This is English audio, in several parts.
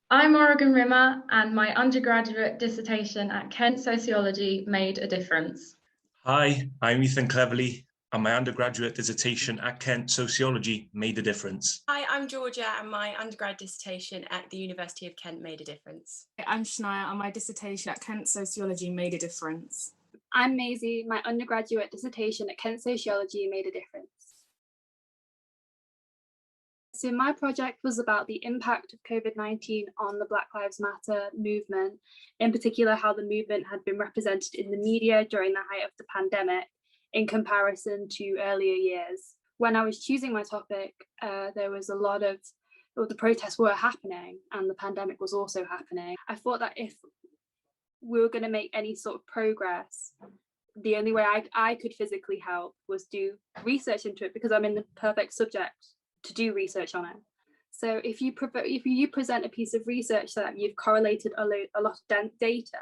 I'm Oregon Rimmer, and my undergraduate dissertation at Kent Sociology made a difference. Hi, I'm Ethan Cleverly, and my undergraduate dissertation at Kent Sociology made a difference. Hi, I'm Georgia, and my undergrad dissertation at the University of Kent made a difference. I'm Shania, and my dissertation at Kent Sociology made a difference. I'm Maisie, my undergraduate dissertation at Kent Sociology made a difference. So my project was about the impact of COVID-19 on the Black Lives Matter movement, in particular how the movement had been represented in the media during the height of the pandemic in comparison to earlier years. When I was choosing my topic, there was a lot of the protests were happening and the pandemic was also happening. I thought that if we were going to make any sort of progress, the only way I could physically help was do research into it, because I'm in the perfect subject to do research on it. So if you present a piece of research that you've correlated a lot of data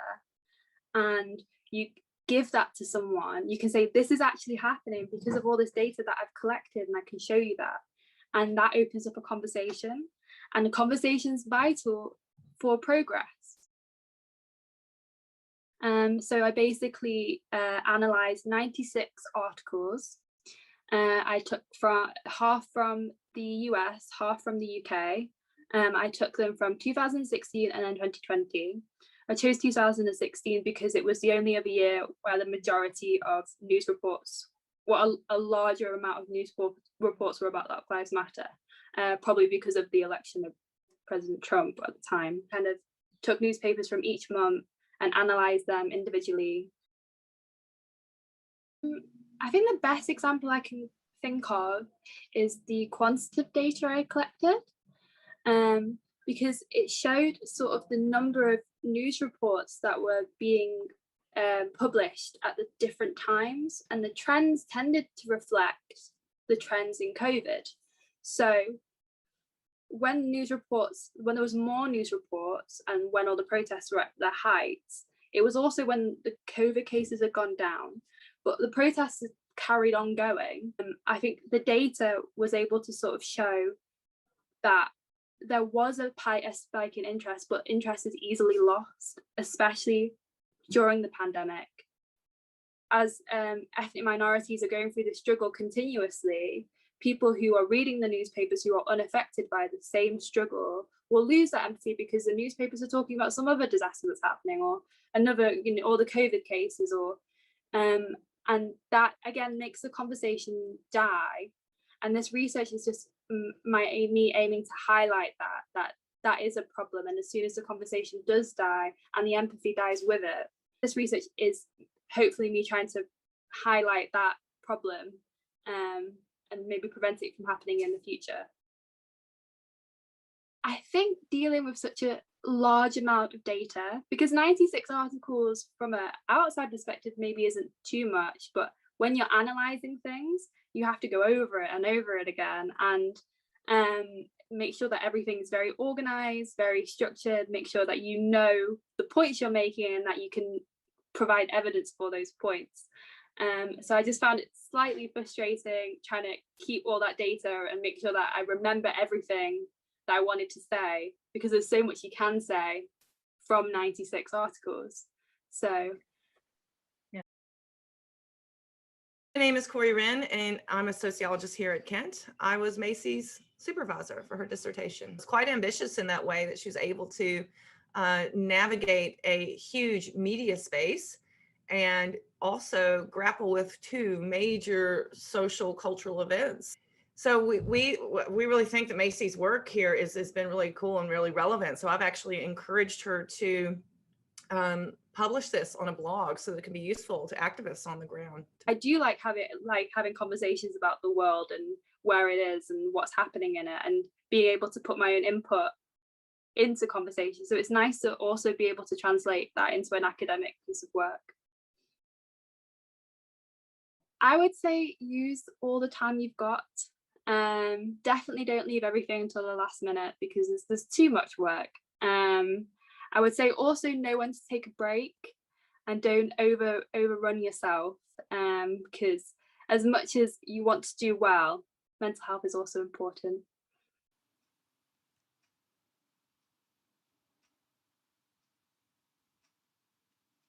and you give that to someone, you can say, this is actually happening because of all this data that I've collected, and I can show you that. And that opens up a conversation, and the conversation is vital for progress. So I basically analysed 96 articles. I took half from the US, half from the UK. I took them from 2016 and then 2020. I chose 2016 because it was the only other year where the majority of news reports, a larger amount of news reports were about Black Lives Matter, probably because of the election of President Trump at the time. Kind of took newspapers from each month and analysed them individually. I think the best example I can think of is the quantitative data I collected, because it showed sort of the number of news reports that were being published at the different times, and the trends tended to reflect the trends in COVID. So when there was more news reports and when all the protests were at their heights, it was also when the COVID cases had gone down, but the protests carried on going. I think the data was able to sort of show that there was a spike in interest, but interest is easily lost, especially during the pandemic. As ethnic minorities are going through this struggle continuously, people who are reading the newspapers who are unaffected by the same struggle will lose that empathy, because the newspapers are talking about some other disaster that's happening, or another, or the COVID cases, or and that again makes the conversation die. And this research is just me aiming to highlight that is a problem, and as soon as the conversation does die and the empathy dies with it, this research is hopefully me trying to highlight that problem and maybe prevent it from happening in the future. I think dealing with such a large amount of data, because 96 articles from an outside perspective maybe isn't too much, but when you're analysing things, you have to go over it and over it again, and make sure that everything is very organised, very structured, make sure that you know the points you're making and that you can provide evidence for those points. So I just found it slightly frustrating trying to keep all that data and make sure that I remember everything that I wanted to say, because there's so much you can say from 96 articles. So yeah. My name is Corey Wren, and I'm a sociologist here at Kent. I was Masie's supervisor for her dissertation. It's quite ambitious in that way that she was able to navigate a huge media space and also grapple with two major social cultural events. So we really think that Masie's work here has been really cool and really relevant. So I've actually encouraged her to publish this on a blog so that it can be useful to activists on the ground. I do like having conversations about the world and where it is and what's happening in it, and being able to put my own input into conversation. So it's nice to also be able to translate that into an academic piece of work. I would say use all the time you've got. Definitely don't leave everything until the last minute, because there's too much work. I would say also know when to take a break and don't overrun yourself, because as much as you want to do well, mental health is also important.